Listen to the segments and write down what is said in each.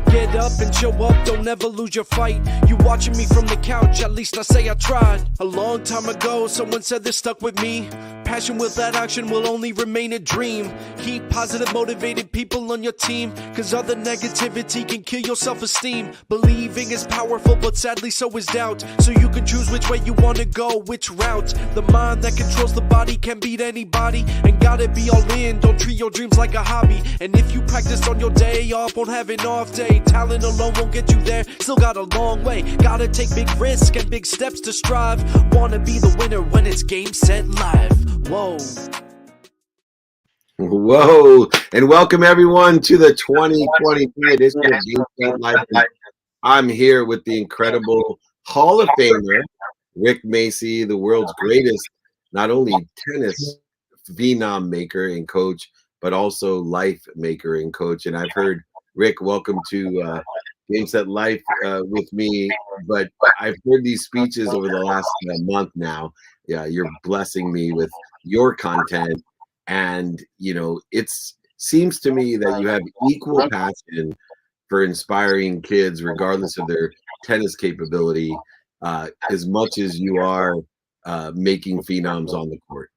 Get up and show up, don't ever lose your fight. You watching me from the couch, at least I say I tried. A long time ago, someone said this stuck with me. Passion without action will only remain a dream. Keep positive, motivated people on your team, cause other negativity can kill your self-esteem. Believing is powerful, but sadly so is doubt. So you can choose which way you wanna go, which route. The mind that controls the body can beat anybody, and gotta be all in, don't treat your dreams like a hobby. And if you practice on your day off, won't have an off day. Talent alone won't get you there, still got a long way. Gotta take big risks and big steps to strive. Wanna be the winner when it's game, set, live. Whoa. Whoa. And welcome everyone to the 2023 edition of Game Set Live. I'm here with the incredible Hall of Famer, Rick Macci, the world's greatest, not only tennis phenom maker and coach, but also life maker and coach. And I've heard, Rick, welcome to Game Set Life with me, but I've heard these speeches over the last month now. Yeah, you're blessing me with your content, and you know, it seems to me that you have equal passion for inspiring kids, regardless of their tennis capability, as much as you are making phenoms on the court.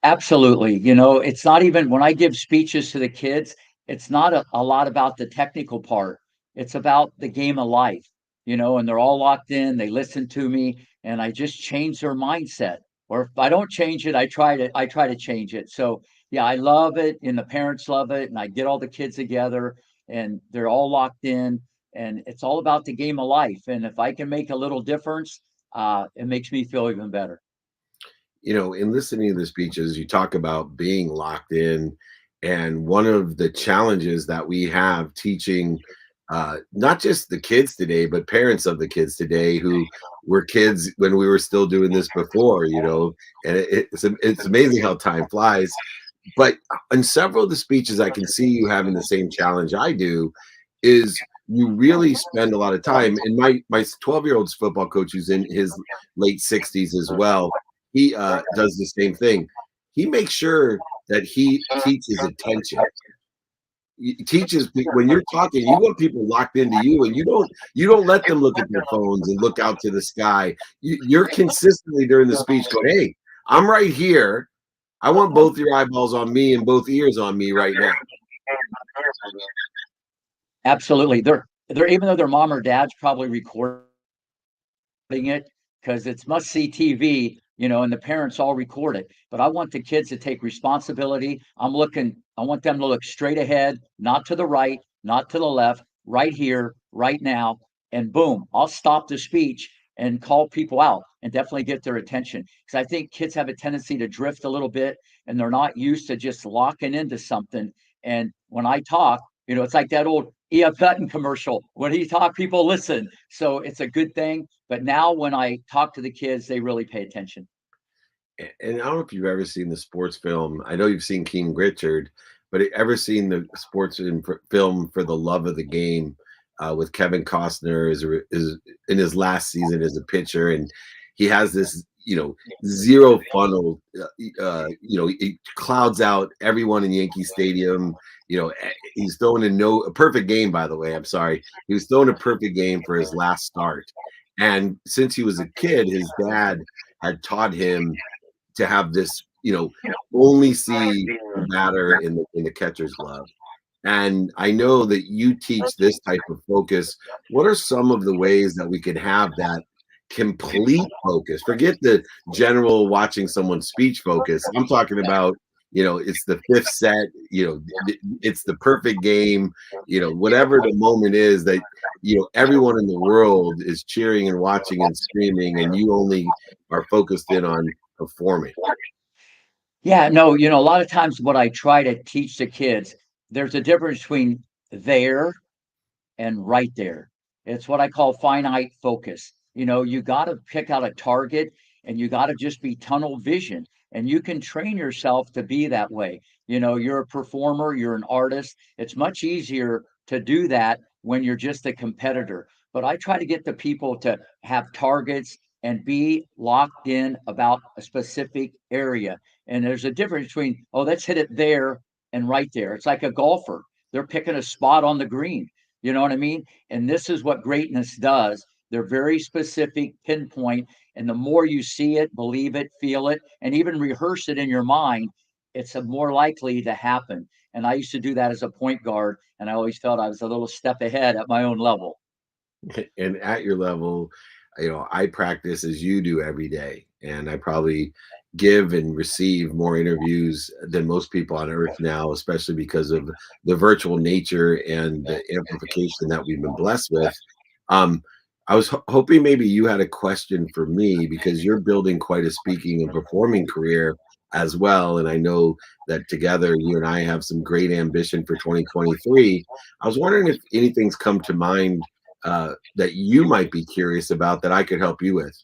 Absolutely. You know, it's not even when I give speeches to the kids, it's not a lot about the technical part. It's about the game of life, you know, and they're all locked in. They listen to me, and I just change their mindset. Or if I don't change it, I try to change it. So yeah, I love it, and the parents love it, and I get all the kids together, and they're all locked in, and it's all about the game of life. And if I can make a little difference, it makes me feel even better. You know, in listening to the speeches, you talk about being locked in, and one of the challenges that we have teaching not just the kids today, but parents of the kids today who were kids when we were still doing this before, you know, and it's amazing how time flies. But in several of the speeches, I can see you having the same challenge I do, is you really spend a lot of time. And my 12-year-old's football coach, who's in his late 60s as well, he does the same thing. He makes sure that he teaches attention. He teaches when you're talking, you want people locked into you, and you don't let them look at their phones and look out to the sky. You're consistently during the speech going, "Hey, I'm right here. I want both your eyeballs on me and both ears on me right now." Absolutely. They're even though their mom or dad's probably recording it because it's must see TV, you know, and the parents all record it. But I want the kids to take responsibility. I want them to look straight ahead, not to the right, not to the left, right here, right now. And boom, I'll stop the speech and call people out and definitely get their attention. Because I think kids have a tendency to drift a little bit, and they're not used to just locking into something. And when I talk, you know, it's like that old E.F. Hutton commercial. When he talk, people listen. So it's a good thing. But now when I talk to the kids, they really pay attention. And I don't know if you've ever seen the sports film. I know you've seen King Richard, but ever seen the sports film For the Love of the Game with Kevin Costner is in his last season as a pitcher, and he has this, you know, zero funnel. You know, it clouds out everyone in Yankee Stadium. You know, he's throwing a perfect game, by the way. I'm sorry. He was throwing a perfect game for his last start. And since he was a kid, his dad had taught him to have this, you know, only see the batter in the catcher's glove. And I know that you teach this type of focus. What are some of the ways that we can have that complete focus? Forget the general watching someone's speech focus. I'm talking about, you know, it's the fifth set, you know, it's the perfect game, you know, whatever the moment is that, you know, everyone in the world is cheering and watching and screaming, and you only are focused in on performing. Yeah, no, you know, a lot of times what I try to teach the kids, there's a difference between there and right there. It's what I call finite focus. You know, you got to pick out a target, and you got to just be tunnel vision. And you can train yourself to be that way. You know, you're a performer, you're an artist. It's much easier to do that when you're just a competitor. But I try to get the people to have targets and be locked in about a specific area. And there's a difference between, oh, let's hit it there and right there. It's like a golfer. They're picking a spot on the green. You know what I mean? And this is what greatness does. They're very specific, pinpoint, and the more you see it, believe it, feel it, and even rehearse it in your mind, it's a more likely to happen. And I used to do that as a point guard, and I always felt I was a little step ahead at my own level. And at your level, I practice as you do every day, and I probably give and receive more interviews than most people on earth now, especially because of the virtual nature and the amplification that we've been blessed with. um, I was hoping maybe you had a question for me, because you're building quite a speaking and performing career as well, and I know that together you and I have some great ambition for 2023. I was wondering if anything's come to mind that you might be curious about that I could help you with.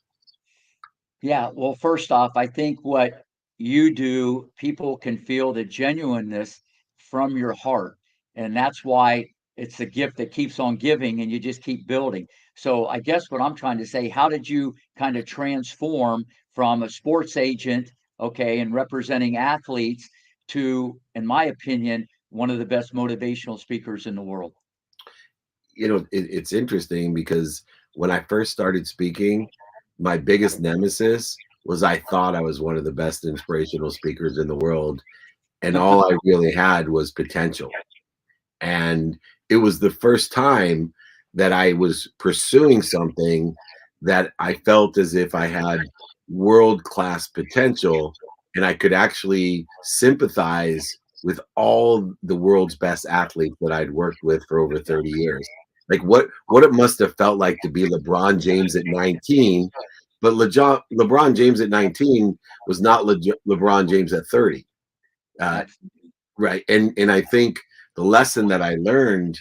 Yeah, well, first off, I think what you do, people can feel the genuineness from your heart. And that's why it's a gift that keeps on giving and you just keep building. So I guess what I'm trying to say, how did you kind of transform from a sports agent, okay, and representing athletes to, in my opinion, one of the best motivational speakers in the world? It's interesting because when I first started speaking, my biggest nemesis was I thought I was one of the best inspirational speakers in the world, and all I really had was potential. And it was the first time that I was pursuing something that I felt as if I had world class potential, and I could actually sympathize with all the world's best athletes that I'd worked with for over 30 years. Like what it must have felt like to be LeBron James at 19, but LeBron James at 19 was not LeBron James at 30. Uh, Absolutely. Right, and I think the lesson that I learned,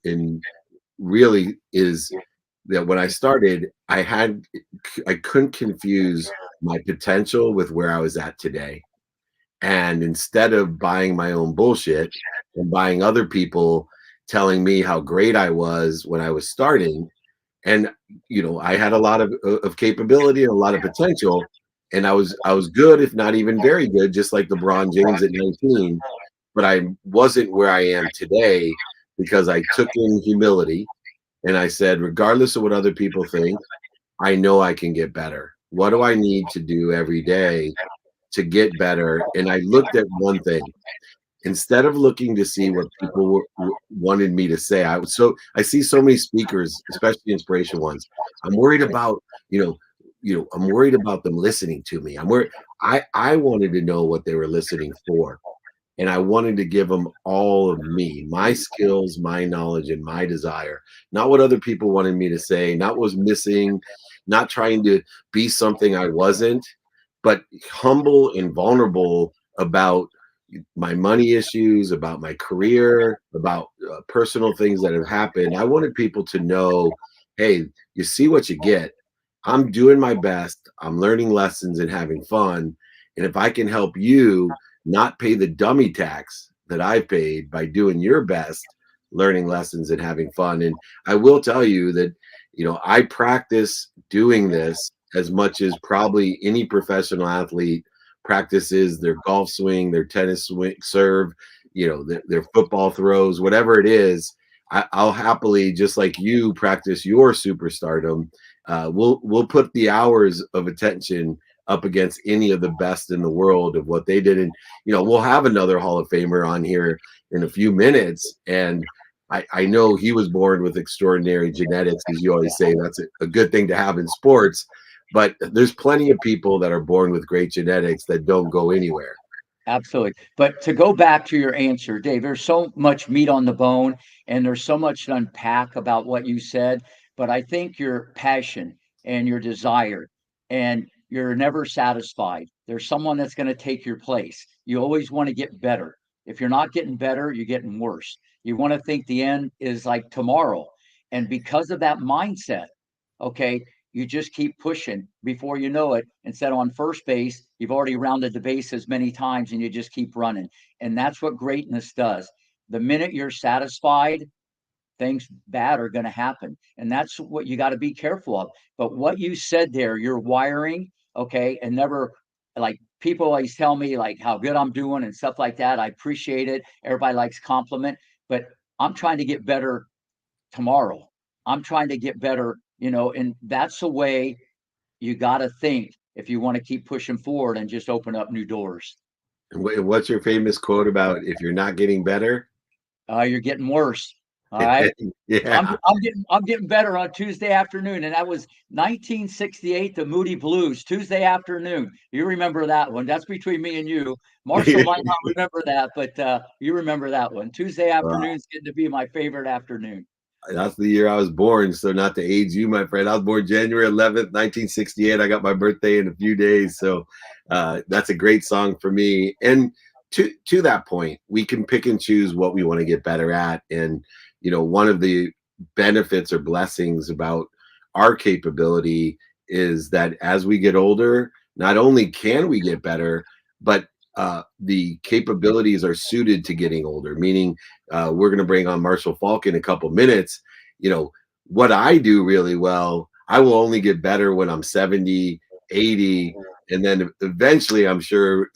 in really is that when I started, I couldn't confuse my potential with where I was at today. And instead of buying my own bullshit and buying other people telling me how great I was when I was starting, and I had a lot of capability and a lot of potential, and I was good, if not even very good, just like LeBron James at 19, but I wasn't where I am today because I took in humility and I said, regardless of what other people think, I know I can get better. What do I need to do every day to get better? And I looked at one thing. Instead of looking to see what people wanted me to say, I see so many speakers, especially inspiration ones. I'm worried about, I'm worried about them listening to me. I wanted to know what they were listening for. And I wanted to give them all of me, my skills, my knowledge, and my desire, not what other people wanted me to say, not what was missing, not trying to be something I wasn't, but humble and vulnerable about my money issues, about my career, about personal things that have happened. I wanted people to know, hey, you see what you get. I'm doing my best. I'm learning lessons and having fun. And if I can help you not pay the dummy tax that I paid by doing your best, learning lessons and having fun. And I will tell you that, I practice doing this as much as probably any professional athlete practices their golf swing, their tennis swing, serve, their football throws, whatever it is. I'll happily, just like you, practice your superstardom. We'll put the hours of attention up against any of the best in the world of what they did, and we'll have another Hall of Famer on here in a few minutes, and I know he was born with extraordinary genetics, as you always say. That's a good thing to have in sports. But there's plenty of people that are born with great genetics that don't go anywhere. Absolutely. But to go back to your answer, Dave, there's so much meat on the bone and there's so much to unpack about what you said. But I think your passion and your desire, and you're never satisfied. There's someone that's going to take your place. You always want to get better. If you're not getting better, you're getting worse. You want to think the end is like tomorrow. And because of that mindset, okay, you just keep pushing. Before you know it, instead of on first base, you've already rounded the bases many times and you just keep running. And that's what greatness does. The minute you're satisfied, things bad are going to happen. And that's what you got to be careful of. But what you said there, your wiring, okay, and never, like, people always tell me like how good I'm doing and stuff like that. I appreciate it. Everybody likes compliment, but I'm trying to get better tomorrow. I'm trying to get better, and that's the way you got to think if you want to keep pushing forward and just open up new doors. And what's your famous quote about if you're not getting better? You're getting worse. All right. Yeah. I'm getting better on Tuesday afternoon, and that was 1968, the Moody Blues, Tuesday afternoon. You remember that one? That's between me and you. Marshall might not remember that, but you remember that one. Tuesday afternoon's getting to be my favorite afternoon. That's the year I was born, so not to age you, my friend. I was born January 11th, 1968. I got my birthday in a few days, so that's a great song for me. And to that point, we can pick and choose what we want to get better at. And one of the benefits or blessings about our capability is that as we get older, not only can we get better, but the capabilities are suited to getting older, meaning we're going to bring on Marshall Faulk in a couple minutes. What I do really well, I will only get better when I'm 70, 80. And then eventually I'm sure,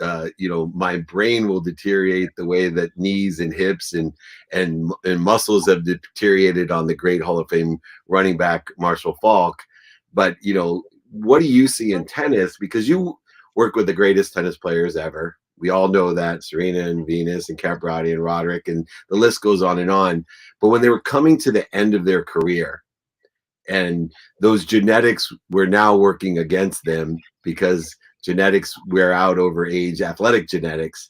my brain will deteriorate the way that knees and hips and muscles have deteriorated on the great Hall of Fame running back, Marshall Faulk. But, what do you see in tennis? Because you work with the greatest tennis players ever. We all know that, Serena and Venus and Capriati and Roderick, and the list goes on and on. But when they were coming to the end of their career, and those genetics were now working against them because genetics wear out over age, athletic genetics,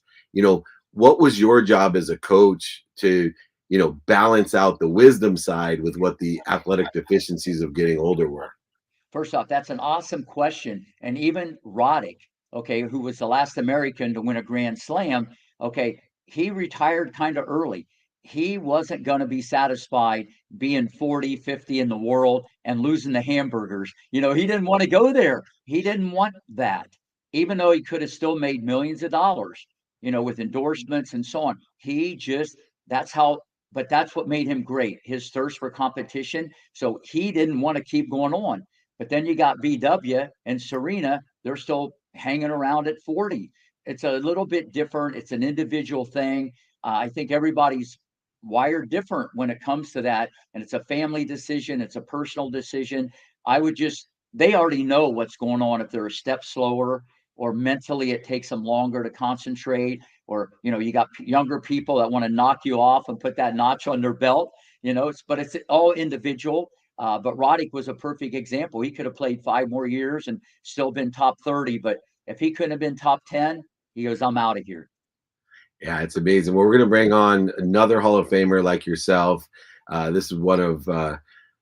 what was your job as a coach to, balance out the wisdom side with what the athletic deficiencies of getting older were? First off, that's an awesome question. And even Roddick, okay, who was the last American to win a Grand Slam, okay, he retired kind of early. He wasn't going to be satisfied being 40, 50 in the world and losing the hamburgers. He didn't want to go there. He didn't want that, even though he could have still made millions of dollars, with endorsements and so on. But that's what made him great, his thirst for competition. So he didn't want to keep going on. But then you got BW and Serena, they're still hanging around at 40. It's a little bit different. It's an individual thing. I think everybody's wired different when it comes to that. And it's a family decision. It's a personal decision. They already know what's going on if they're a step slower or mentally it takes them longer to concentrate. Or, you got younger people that want to knock you off and put that notch on their belt, but it's all individual. But Roddick was a perfect example. He could have played 5 more years and still been top 30. But if he couldn't have been top 10, he goes, I'm out of here. Yeah, it's amazing. Well, we're going to bring on another Hall of Famer like yourself. This is one of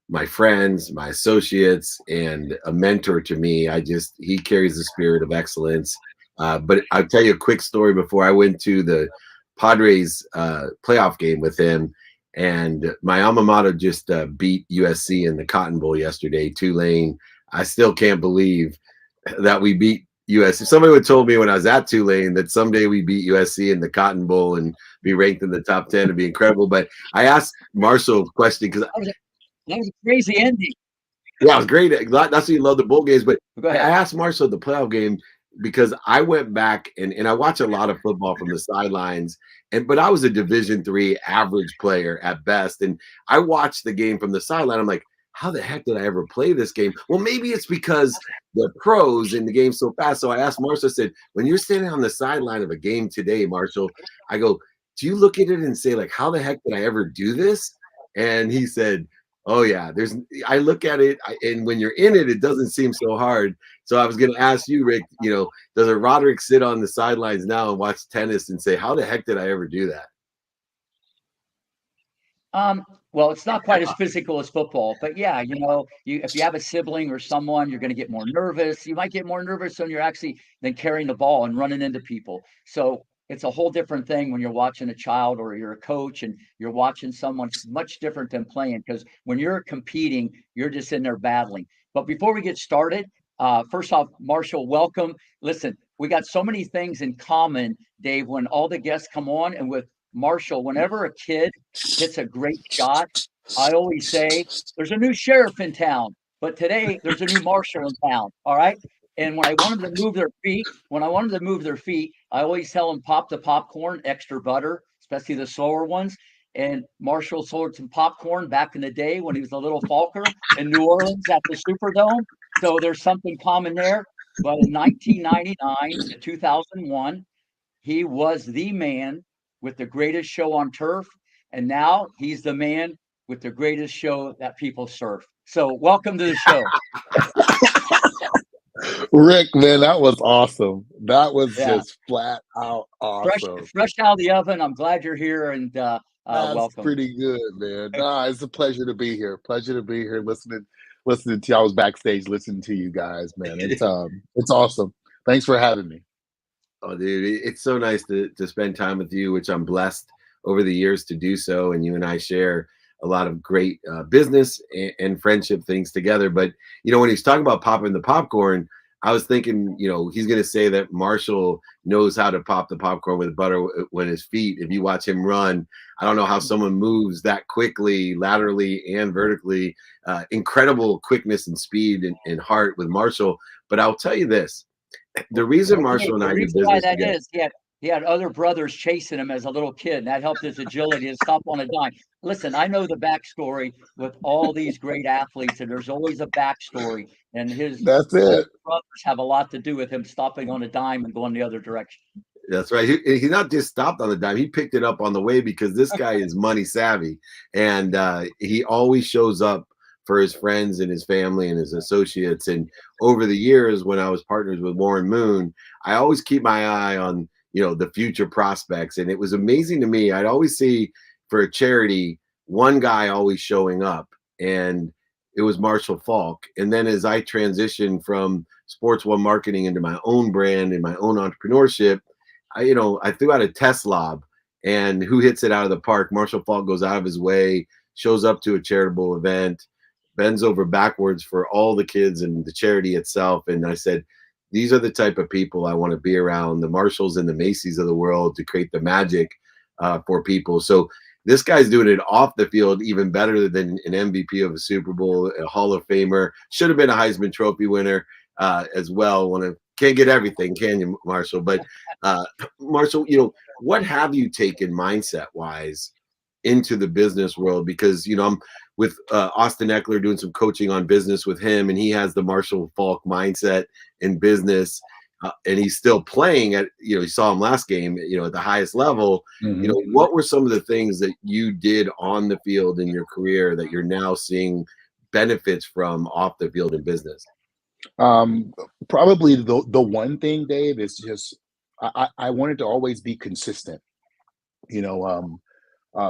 my friends, my associates, and a mentor to me. He carries the spirit of excellence. But I'll tell you a quick story before I went to the Padres playoff game with him. And my alma mater just beat USC in the Cotton Bowl yesterday, Tulane. I still can't believe that we beat USC. Somebody would have told me when I was at Tulane that someday we beat USC in the Cotton Bowl and be ranked in the top 10 and be incredible. But I asked Marshall a question because that was a crazy ending. Yeah, it was great. That's why you love the bowl games. But I ahead. asked Marshall the playoff game because I went back and I watch a lot of football from the sidelines. But I was a Division III average player at best. And I watched the game from the sideline. I'm like, how the heck did I ever play this game? Well, maybe it's because the pros in the game so fast. So I asked Marshall, I said, when you're standing on the sideline of a game today, Marshall, I go, do you look at it and say, like, how the heck did I ever do this? And he said, oh yeah, I look at it, and when you're in it, it doesn't seem so hard. So I was going to ask you, Rick, does a Roderick sit on the sidelines now and watch tennis and say, how the heck did I ever do that? Well, it's not quite as physical as football, but yeah, if you have a sibling or someone, you're going to get more nervous. You might get more nervous when you're actually than carrying the ball and running into people. So it's a whole different thing when you're watching a child or you're a coach and you're watching someone. Much different than playing, because when you're competing, you're just in there battling. But before we get started, first off, Marshall, welcome. Listen, we got so many things in common, Dave, when all the guests come on. And with Marshall, whenever a kid hits a great shot, I always say there's a new sheriff in town, but today there's a new marshal in town. All right. And when I want them to move their feet, I always tell them pop the popcorn, extra butter, especially the slower ones. And Marshall sold some popcorn back in the day when he was a little Faulker in New Orleans at the Superdome. So there's something common there. But in 1999 to 2001, he was the man with the greatest show on turf. And now he's the man with the greatest show that people surf. So welcome to the show. Rick, man, that was awesome. That was Yeah. just flat out Fresh, awesome. fresh out of the oven. I'm glad you're here, and That's welcome. pretty good, man. Nah, it's a pleasure to be here. Pleasure to be here listening to you. I was backstage listening to you guys, man. It's awesome. Thanks for having me. Oh, dude, it's so nice to spend time with you, which I'm blessed over the years to do so. And you and I share a lot of great business and friendship things together. But, when he's talking about popping the popcorn, I was thinking, he's going to say that Marshall knows how to pop the popcorn with butter when his feet. If you watch him run, I don't know how someone moves that quickly, laterally and vertically. Incredible quickness and speed and heart with Marshall. But I'll tell you this. The reason Marshall and I do business together. He had other brothers chasing him as a little kid, and that helped his agility to stop on a dime. Listen, I know the backstory with all these great athletes, and there's always a backstory. And That's it. brothers have a lot to do with him stopping on a dime and going the other direction. That's right. He not just stopped on the dime. He picked it up on the way because this guy is money savvy, and he always shows up for his friends and his family and his associates. And over the years, when I was partners with Warren Moon, I always keep my eye on the future prospects. And it was amazing to me. I'd always see for a charity one guy always showing up, and it was Marshall Faulk. And then as I transitioned from Sports One marketing into my own brand and my own entrepreneurship, I threw out a test lob, and who hits it out of the park? Marshall Faulk goes out of his way, shows up to a charitable event, bends over backwards for all the kids and the charity itself. And I said, these are the type of people I want to be around, the Marshalls and the Macy's of the world, to create the magic for people. So this guy's doing it off the field even better than an MVP of a Super Bowl, a Hall of Famer, should have been a Heisman Trophy winner as well. Can't get everything, can you, Marshall? But Marshall, what have you taken mindset wise into the business world? Because I'm with Austin Eckler doing some coaching on business with him, and he has the Marshall Faulk mindset in business, and he's still playing at you saw him last game at the highest level. Mm-hmm. What were some of the things that you did on the field in your career that you're now seeing benefits from off the field in business? Probably the one thing, Dave, is just I wanted to always be consistent.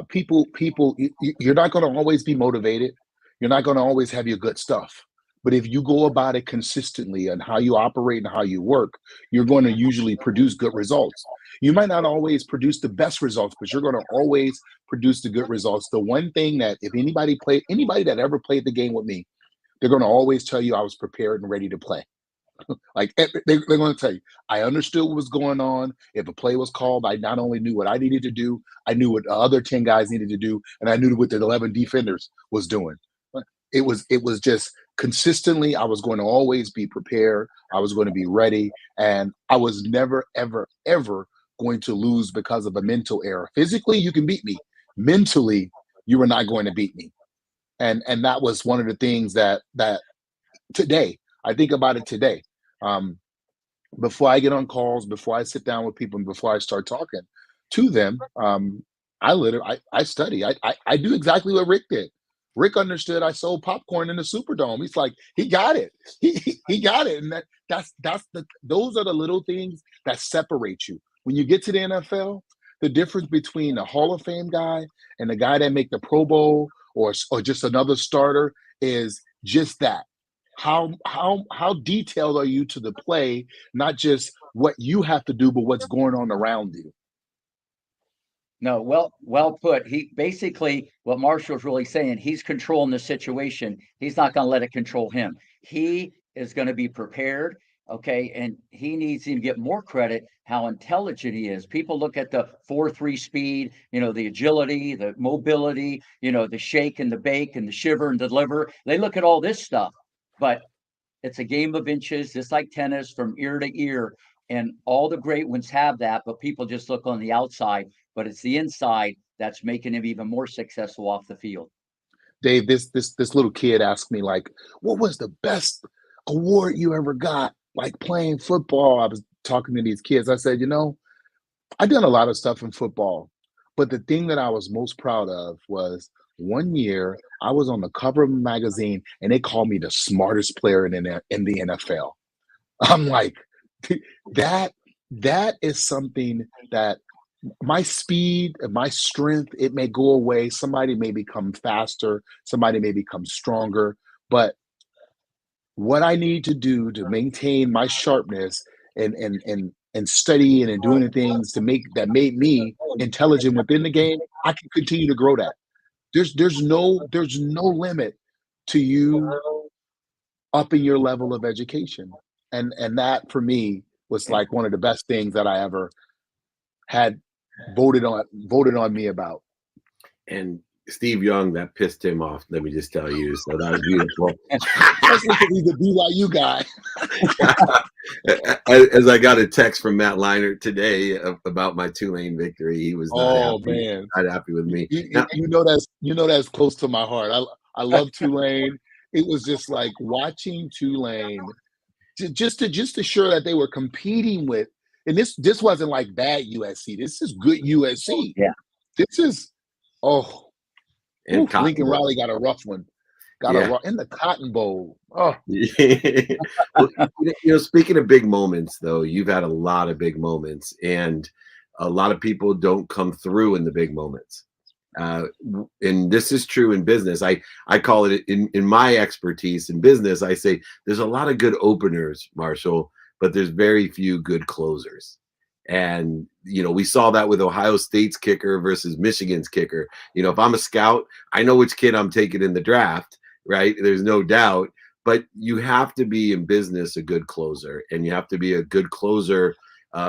People, you're not going to always be motivated. You're not going to always have your good stuff. But if you go about it consistently and how you operate and how you work, you're going to usually produce good results. You might not always produce the best results, but you're going to always produce the good results. The one thing that if anybody that ever played the game with me, they're going to always tell you I was prepared and ready to play. Like they're going to tell you, I understood what was going on. If a play was called, I not only knew what I needed to do, I knew what the other 10 guys needed to do, and I knew what the 11 defenders was doing. It was just consistently, I was going to always be prepared. I was going to be ready, and I was never, ever, ever going to lose because of a mental error. Physically, you can beat me. Mentally, you are not going to beat me. And that was one of the things that today, I think about it today. Before I get on calls, before I sit down with people, and before I start talking to them, I study. I do exactly what Rick did. Rick understood I sold popcorn in the Superdome. He's like, he got it. He got it. And those are the little things that separate you. When you get to the NFL, the difference between a Hall of Fame guy and the guy that make the Pro Bowl or just another starter is just that. How detailed are you to the play, not just what you have to do, but what's going on around you? No, well put. He basically, what Marshall's really saying, he's controlling the situation. He's not going to let it control him. He is going to be prepared. Okay. And he needs to get more credit how intelligent he is. People look at the 4.3 speed, the agility, the mobility, the shake and the bake and the shiver and deliver. They look at all this stuff, but it's a game of inches, just like tennis, from ear to ear. And all the great ones have that, but people just look on the outside. But it's the inside that's making him even more successful off the field. Dave, this little kid asked me, like, what was the best award you ever got, like playing football? I was talking to these kids. I said, I done a lot of stuff in football, but the thing that I was most proud of was one year I was on the cover of a magazine and they called me the smartest player in the NFL. I'm like, that is something that my speed and my strength, it may go away. Somebody may become faster, somebody may become stronger, but what I need to do to maintain my sharpness and studying and doing the things that made me intelligent within the game, I can continue to grow that. There's no limit to you upping your level of education. And that for me was like one of the best things that I ever had voted on me about. And Steve Young, that pissed him off. Let me just tell you. So that was beautiful. Especially because he's a BYU guy. As I got a text from Matt Leinart today about my Tulane victory, he was not happy with me. That's close to my heart. I love Tulane. It was just like watching Tulane, just to show that they were competing with. And this wasn't like bad USC. This is good USC. Yeah. This is Lincoln Riley got a rough one. In the Cotton Bowl. Oh. Well, speaking of big moments, though, you've had a lot of big moments, and a lot of people don't come through in the big moments. And this is true in business. I call it in my expertise in business. I say there's a lot of good openers, Marshall, but there's very few good closers. And, we saw that with Ohio State's kicker versus Michigan's kicker. If I'm a scout, I know which kid I'm taking in the draft, right? There's no doubt. But you have to be in business a good closer, and you have to be a good closer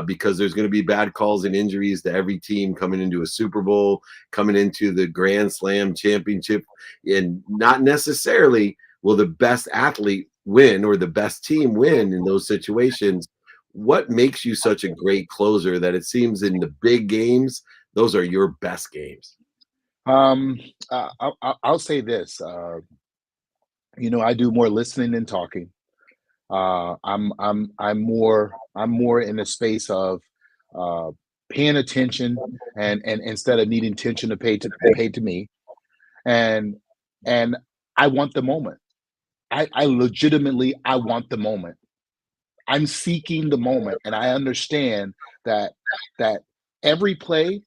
because there's going to be bad calls and injuries to every team coming into a Super Bowl, coming into the Grand Slam championship. And not necessarily will the best athlete win or the best team win in those situations. What makes you such a great closer that it seems in the big games, those are your best games? I'll say this. I do more listening than talking. I'm more in the space of paying attention and instead of needing attention to pay to me, and I want the moment. I legitimately want the moment. I'm seeking the moment, and I understand that every play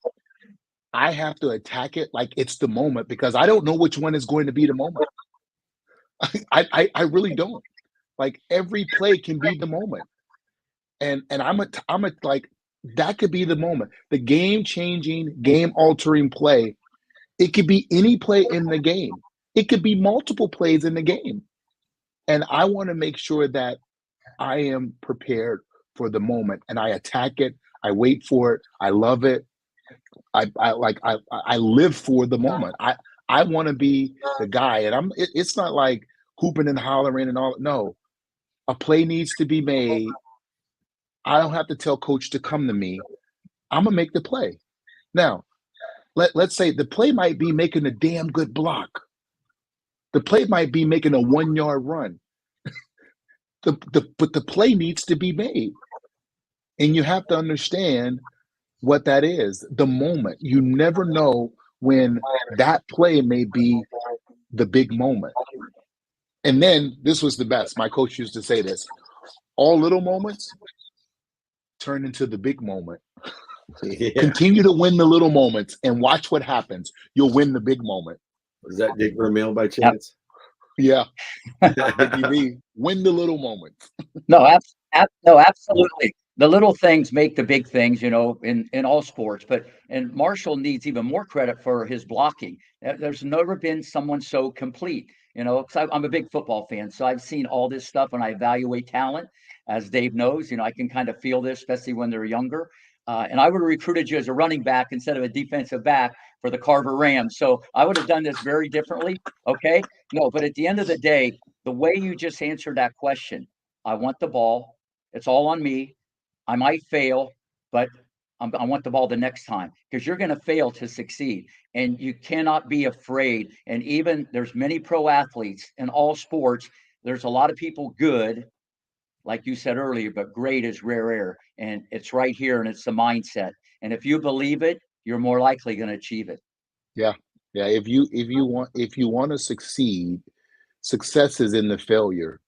I have to attack it like it's the moment, because I don't know which one is going to be the moment. I really don't. Like, every play can be the moment, and I'm a like, that could be the moment, the game changing, game altering play. It could be any play in the game. It could be multiple plays in the game, and I want to make sure that I am prepared for the moment, and I attack it. I wait for it. I love it. I live for the moment. I want to be the guy, and it's not like hooping and hollering and all. No, a play needs to be made. I don't have to tell coach to come to me. I'm gonna make the play. Now, let's say the play might be making a damn good block. The play might be making a 1-yard run. But the play needs to be made, and you have to understand what that is. The moment. You never know when that play may be the big moment. And then this was the best. My coach used to say this: all little moments turn into the big moment. Yeah. Continue to win the little moments and watch what happens. You'll win the big moment. Was that Dick Vermeil by chance? Yeah. Win the little moments. No, absolutely. The little things make the big things, in all sports. And Marshall needs even more credit for his blocking. There's never been someone so complete. 'Cause I'm a big football fan, so I've seen all this stuff when I evaluate talent. As Dave knows, I can kind of feel this, especially when they're younger. And I would have recruited you as a running back instead of a defensive back for the Carver Rams. So I would have done this very differently. Okay. No, but at the end of the day, the way you just answered that question, I want the ball. It's all on me. I might fail, but I want the ball the next time, because you're going to fail to succeed. And you cannot be afraid. And even there's many pro athletes in all sports. There's a lot of people good, like you said earlier, but great is rare air. And it's right here, and it's the mindset. And if you believe it, you're more likely going to achieve it. Yeah. Yeah. If you want to succeed, success is in the failure.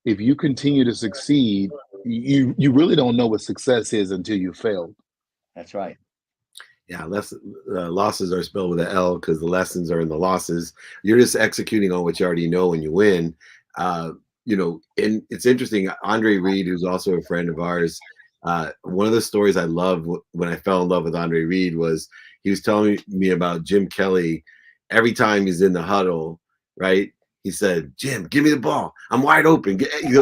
If you continue to succeed, you really don't know what success is until you fail. That's right. Yeah, losses are spelled with an L because the lessons are in the losses. You're just executing on what you already know when you win. You know, and it's interesting. Andre Reed, who's also a friend of ours, one of the stories I loved when I fell in love with Andre Reed was he was telling me about Jim Kelly. Every time he's in the huddle, right? He said, "Jim, give me the ball. I'm wide open."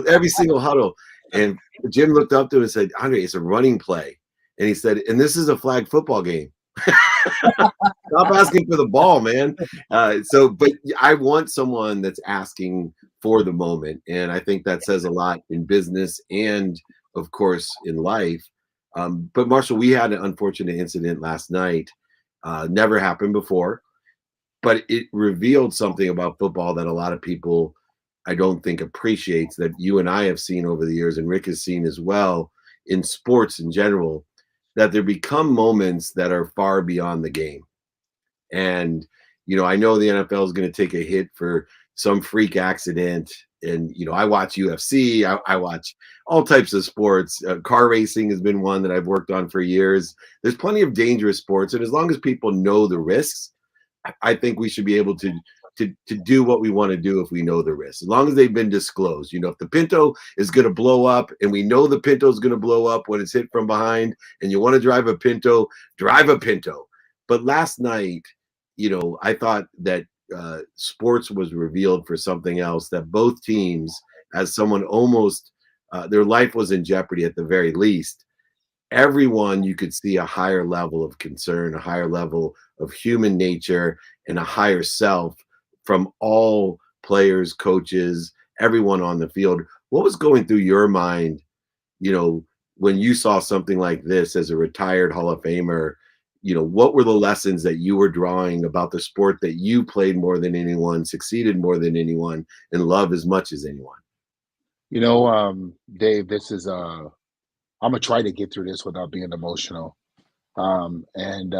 Every single huddle. And Jim looked up to him and said, "Andre, it's a running play." And he said, "And this is a flag football game. Stop asking for the ball, man." But I want someone that's asking for the moment. And I think that says a lot in business and, of course, in life. But Marshall, we had an unfortunate incident last night. Never happened before. But it revealed something about football that a lot of people, I don't think, appreciates, that you and I have seen over the years, and Rick has seen as well in sports in general, that there become moments that are far beyond the game. And, you know, I know the NFL is going to take a hit for some freak accident. And, you know, I watch UFC, I watch all types of sports. Car racing has been one that I've worked on for years. There's plenty of dangerous sports. And as long as people know the risks, I think we should be able to do what we want to do if we know the risks, as long as they've been disclosed. You know, if the Pinto is going to blow up and we know the Pinto is going to blow up when it's hit from behind and you want to drive a Pinto, drive a Pinto. But last night, you know, I thought that sports was revealed for something else, that both teams, as someone almost their life was in jeopardy at the very least, everyone, you could see a higher level of concern, a higher level of human nature, and a higher self from all players, coaches, everyone on the field. What was going through your mind, you know, when you saw something like this as a retired Hall of Famer? You know, what were the lessons that you were drawing about the sport that you played more than anyone, succeeded more than anyone, and love as much as anyone? You know, Dave, this is I'm gonna try to get through this without being emotional. And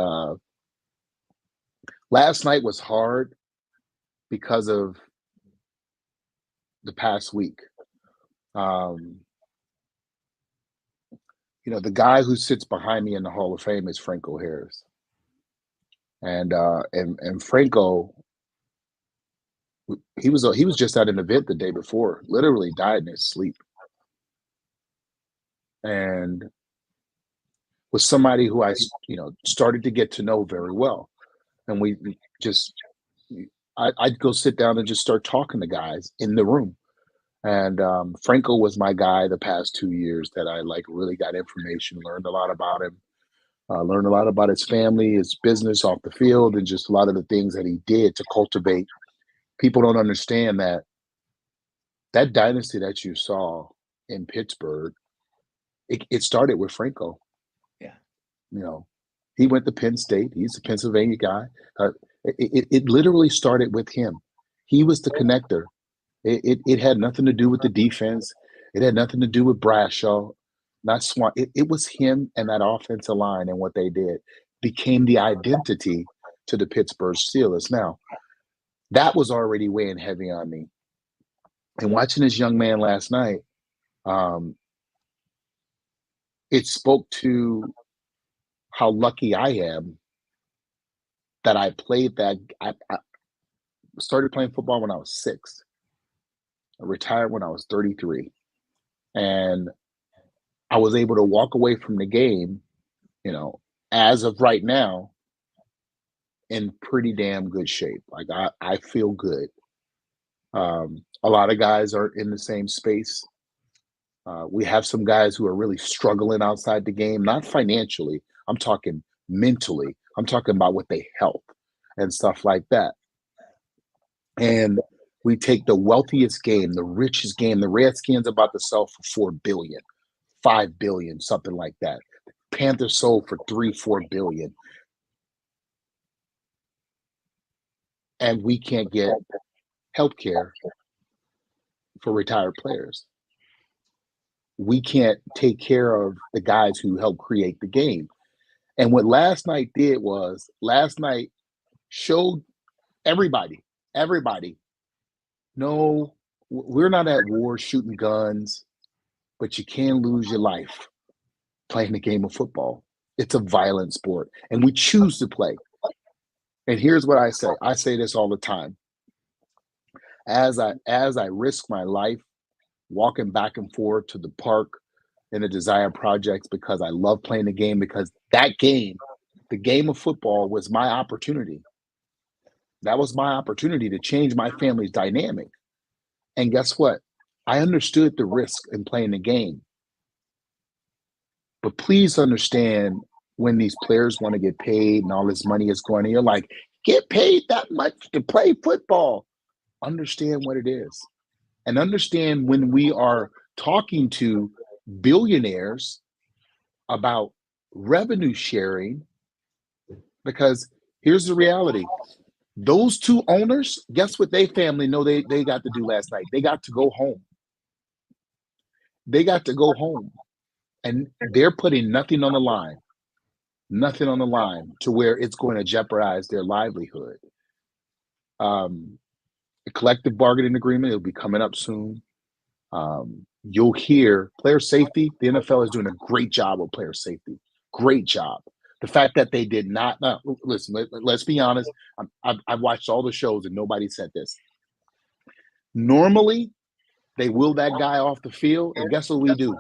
last night was hard because of the past week. You know, the guy who sits behind me in the Hall of Fame is Franco Harris, and Franco, he was just at an event the day before, literally died in his sleep, and was somebody who I, you know, started to get to know very well. And we just, I'd go sit down and just start talking to guys in the room. And Franco was my guy the past 2 years that I like really got information, learned a lot about him, learned a lot about his family, his business off the field, and just a lot of the things that he did to cultivate. People don't understand that that dynasty that you saw in Pittsburgh, it started with Franco. Yeah. You know, he went to Penn State. He's a Pennsylvania guy. It literally started with him. He was the connector. It had nothing to do with the defense. It had nothing to do with Bradshaw, not Swan. It was him and that offensive line, and what they did became the identity to the Pittsburgh Steelers. Now, that was already weighing heavy on me. And watching this young man last night, it spoke to how lucky I am that I played that. I started playing football when I was 6. I retired when I was 33. And I was able to walk away from the game, you know, as of right now, in pretty damn good shape. Like I feel good. A lot of guys are in the same space. We have some guys who are really struggling outside the game, not financially. I'm talking mentally. I'm talking about with their health and stuff like that. And we take the wealthiest game, the richest game. The Redskins about to sell for $4 billion, $5 billion, something like that. Panthers sold for $3-4 billion. And we can't get health care for retired players. We can't take care of the guys who helped create the game. And what last night did was showed everybody, no, we're not at war shooting guns, but you can lose your life playing the game of football. It's a violent sport, and we choose to play. And here's what I say. I say this all the time. As I risk my life walking back and forth to the park in the Desire Projects because I love playing the game, because that game, the game of football, was my opportunity. That was my opportunity to change my family's dynamic. And guess what? I understood the risk in playing the game. But please understand, when these players want to get paid and all this money is going in, you're like, get paid that much to play football. Understand what it is. And understand when we are talking to billionaires about revenue sharing, because here's the reality. Those two owners, guess what they family know they got to do last night? They got to go home. They got to go home. And they're putting nothing on the line to where it's going to jeopardize their livelihood. A collective bargaining agreement, it'll be coming up soon. You'll hear player safety. The NFL is doing a great job with player safety. Great job. The fact that they did not, listen, let's be honest. I've watched all the shows and nobody said this. Normally, they wheel that guy off the field, and guess what we do?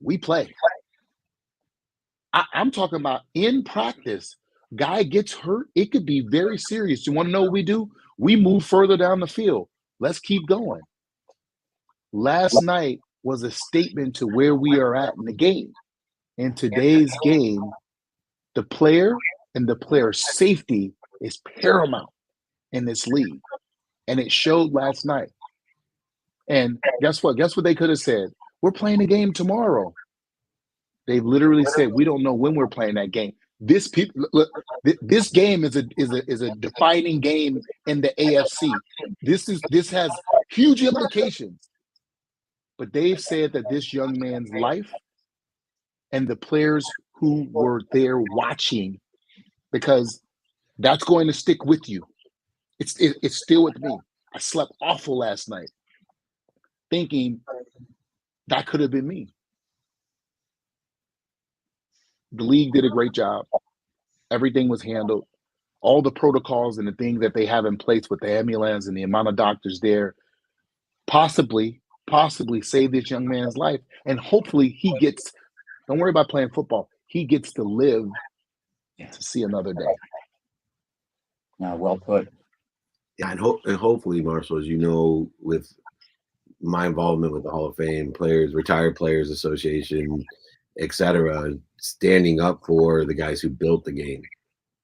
We play. I'm talking about in practice. Guy gets hurt, it could be very serious. You want to know what we do? We move further down the field. Let's keep going. Last night was a statement to where we are at in the game. In today's game, the player and the player's safety is paramount in this league. And it showed last night. And guess what? Guess what they could have said? We're playing a game tomorrow. They've literally said, we don't know when we're playing that game. This game is a defining game in the AFC. This has huge implications. But they've said that this young man's life and the players who were there watching, because that's going to stick with you. It's still with me. I slept awful last night, thinking that could have been me. The league did a great job. Everything was handled. All the protocols and the things that they have in place with the ambulance and the amount of doctors there possibly save this young man's life. And hopefully he gets, don't worry about playing football, he gets to live to see another day. Well put. Yeah, and hopefully, Marshall, as you know, with my involvement with the Hall of Fame players, Retired Players Association, etc., standing up for the guys who built the game.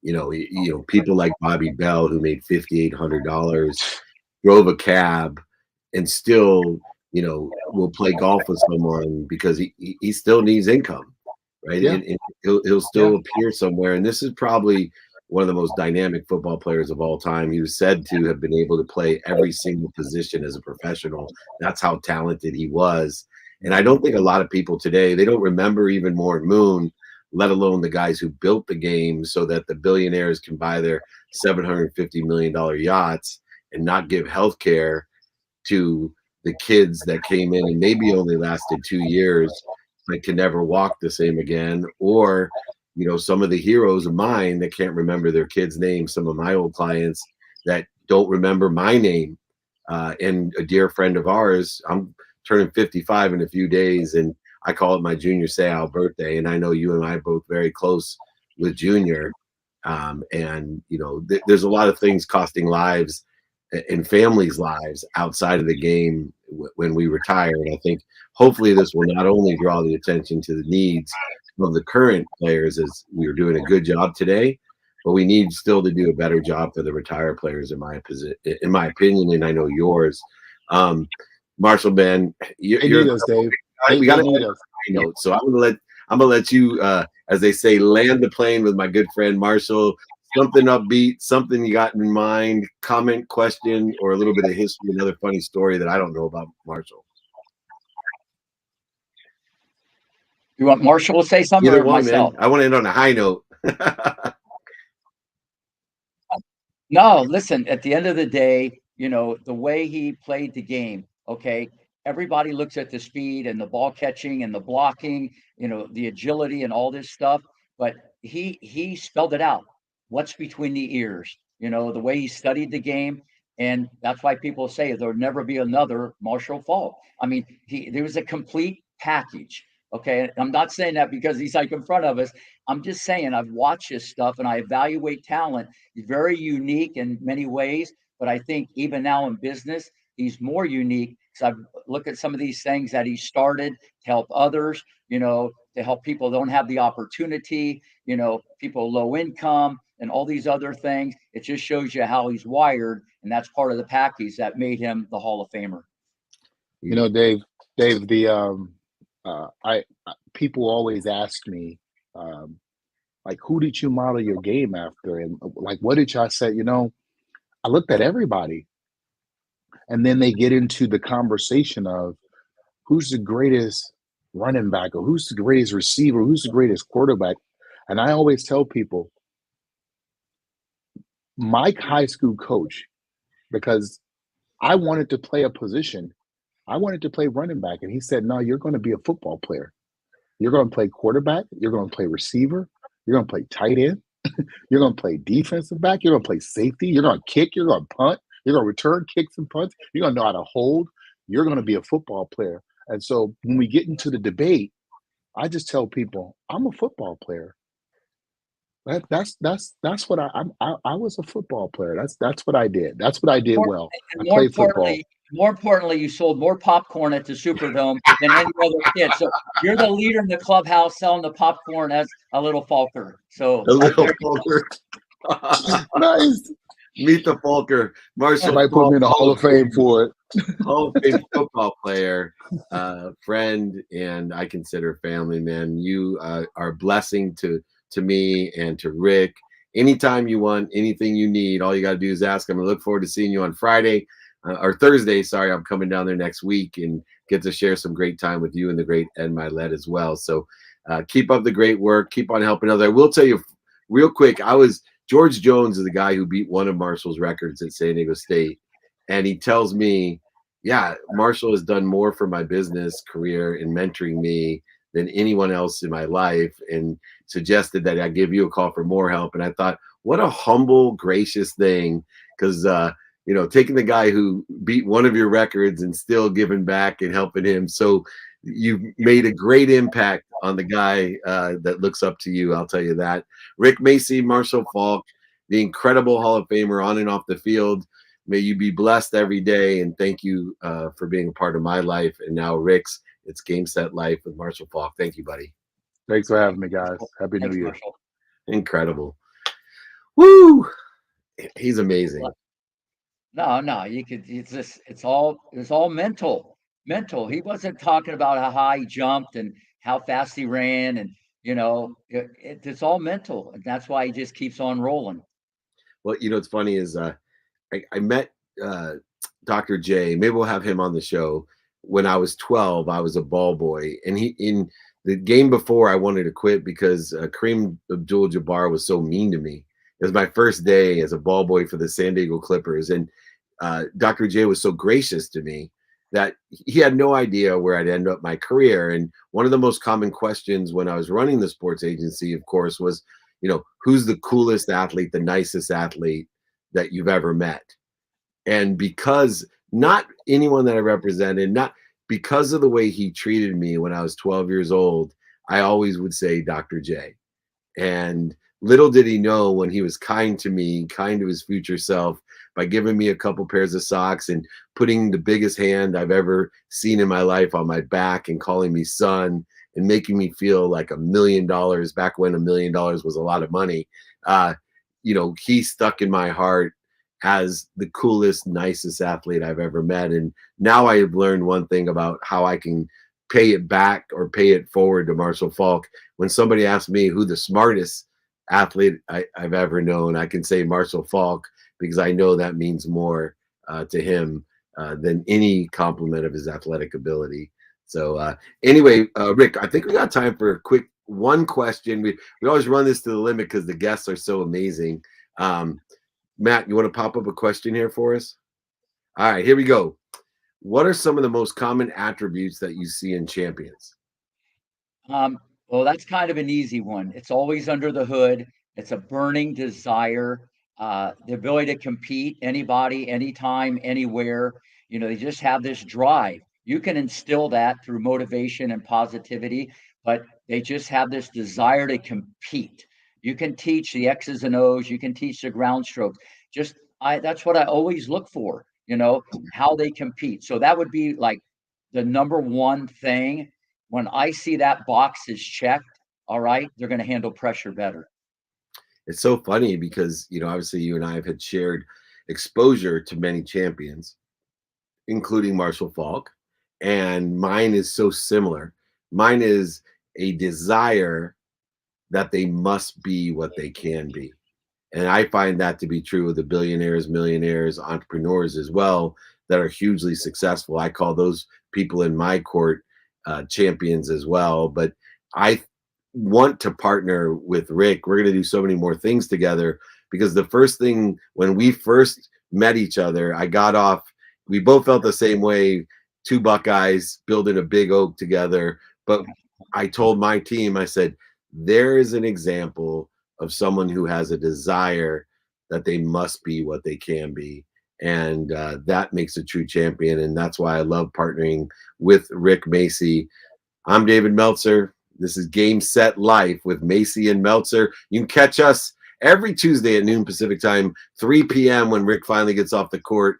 You know, people like Bobby Bell, who made $5,800, drove a cab, and still, will play golf with someone because he still needs income, right? Yeah. And he'll still appear somewhere. And this is probably one of the most dynamic football players of all time. He was said to have been able to play every single position as a professional. That's how talented he was. And I don't think a lot of people today, they don't remember even Warren Moon, let alone the guys who built the game so that the billionaires can buy their $750 million yachts and not give health care to the kids that came in and maybe only lasted 2 years, but can never walk the same again. Or, some of the heroes of mine that can't remember their kids' names, some of my old clients that don't remember my name. And a dear friend of ours, I'm turning 55 in a few days, and I call it my Junior Seau birthday. And I know you and I are both very close with Junior. There's a lot of things costing lives and families' lives outside of the game when we retire. And I think hopefully this will not only draw the attention to the needs of the current players, as we are doing a good job today, but we need still to do a better job for the retired players, in my opinion, and I know yours. Marshall, man, you're us, Dave. We got to end us. So I'm gonna let you, as they say, land the plane with my good friend Marshall. Something upbeat, something you got in mind, comment, question, or a little bit of history, another funny story that I don't know about Marshall. You want Marshall to say something Either or one, myself? man. I want to end on a high note. No, listen, at the end of the day, the way he played the game, okay, everybody looks at the speed and the ball catching and the blocking, the agility and all this stuff, but he spelled it out. What's between the ears, the way he studied the game. And that's why people say there'll never be another Marshall Faulk. I mean, there was a complete package. Okay. I'm not saying that because he's like in front of us. I'm just saying I've watched his stuff and I evaluate talent. He's very unique in many ways, but I think even now in business, he's more unique because I've looked at some of these things that he started to help others, to help people that don't have the opportunity, people low income and all these other things. It just shows you how he's wired, and that's part of the package that made him the Hall of Famer. Dave, I people always ask me, like, who did you model your game after? And like, what did y'all say? I looked at everybody. And then they get into the conversation of who's the greatest running back or who's the greatest receiver, who's the greatest quarterback. And I always tell people, my high school coach, because I wanted to play a position, I wanted to play running back. And he said, no, you're going to be a football player. You're going to play quarterback. You're going to play receiver. You're going to play tight end. You're going to play defensive back. You're going to play safety. You're going to kick. You're going to punt. You're going to return kicks and punts. You're going to know how to hold. You're going to be a football player. And so when we get into the debate, I just tell people, I'm a football player. That's what I was a football player. That's what I did. That's what I did well. I played football. More importantly, you sold more popcorn at the Superdome than any other kid. So you're the leader in the clubhouse selling the popcorn as a little Faulker. So a little Faulker. Nice. Meet the Faulker. Marshall might put me in the Hall of Fame for it. Hall of Fame football player, friend, and I consider family, man. You are a blessing to me and to Rick. Anytime you want anything you need, all you got to do is ask. I'm going to look forward to seeing you on Friday or Thursday. Sorry, I'm coming down there next week and get to share some great time with you and the great Ed Milet as well. So keep up the great work. Keep on helping others. I will tell you real quick, George Jones is the guy who beat one of Marshall's records at San Diego State. And he tells me, yeah, Marshall has done more for my business career in mentoring me than anyone else in my life, and suggested that I give you a call for more help. And I thought, what a humble, gracious thing, because taking the guy who beat one of your records and still giving back and helping him. So you've made a great impact on the guy that looks up to you. I'll tell you that. Rick Macy, Marshall Faulk, the incredible Hall of Famer on and off the field. May you be blessed every day. And thank you for being a part of my life. And now Rick's, it's Game Set Life with Marshall Faulk. Thank you, buddy. Thanks for having me, guys. Happy New Year. Marshall. Incredible. Woo! He's amazing. No, you could. It's all mental. He wasn't talking about how high he jumped and how fast he ran, and it's all mental, and that's why he just keeps on rolling. Well, what's funny is I met Dr. J. Maybe we'll have him on the show. When I was 12, I was a ball boy, and in the game before, I wanted to quit because Kareem Abdul-Jabbar was so mean to me. It was my first day as a ball boy for the San Diego Clippers, and Dr. J was so gracious to me that he had no idea where I'd end up my career. And one of the most common questions when I was running the sports agency, of course, was, who's the coolest athlete, the nicest athlete that you've ever met? And because not anyone that I represented, not because of the way he treated me when I was 12 years old, I always would say Dr. J. And little did he know, when he was kind to me, kind to his future self, by giving me a couple pairs of socks and putting the biggest hand I've ever seen in my life on my back and calling me son and making me feel like $1 million back when $1 million was a lot of money. He stuck in my heart as the coolest, nicest athlete I've ever met. And now I have learned one thing about how I can pay it back or pay it forward to Marshall Faulk. When somebody asks me who the smartest athlete I've ever known, I can say Marshall Faulk, because I know that means more to him than any compliment of his athletic ability. So anyway, Rick, I think we got time for a quick one question. We always run this to the limit because the guests are so amazing. Matt, you want to pop up a question here for us? All right, here we go. What are some of the most common attributes that you see in champions? Well, that's kind of an easy one. It's always under the hood. It's a burning desire, the ability to compete anybody, anytime, anywhere. They just have this drive. You can instill that through motivation and positivity, but they just have this desire to compete. You can teach the X's and O's. You can teach the ground strokes. That's what I always look for, how they compete. So that would be like the number one thing. When I see that box is checked, all right, they're going to handle pressure better. It's so funny because, obviously you and I have had shared exposure to many champions, including Marshall Faulk, and mine is so similar. Mine is a desire that they must be what they can be. And I find that to be true of the billionaires, millionaires, entrepreneurs as well, that are hugely successful. I call those people in my court champions as well. But I want to partner with Rick. We're going to do so many more things together, because the first thing, when we first met each other, I got off, we both felt the same way, two Buckeyes building a big oak together. But I told my team, I said, there is an example of someone who has a desire that they must be what they can be. And that makes a true champion. And that's why I love partnering with Rick Macci. I'm David Meltzer. This is Game Set Life with Macci and Meltzer. You can catch us every Tuesday at noon Pacific time, 3 p.m. when Rick finally gets off the court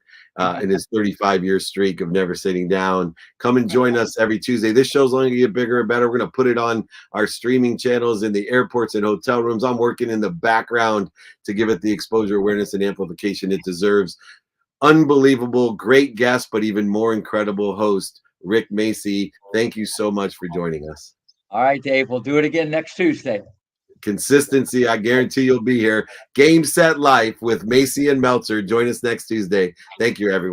in his 35-year streak of never sitting down. Come and join us every Tuesday. This show's only going to get bigger and better. We're going to put it on our streaming channels in the airports and hotel rooms. I'm working in the background to give it the exposure, awareness, and amplification it deserves. Unbelievable, great guest, but even more incredible host, Rick Macci. Thank you so much for joining us. All right, Dave, we'll do it again next Tuesday. Consistency, I guarantee you'll be here. Game Set Life with Macci and Meltzer. Join us next Tuesday. Thank you, everyone.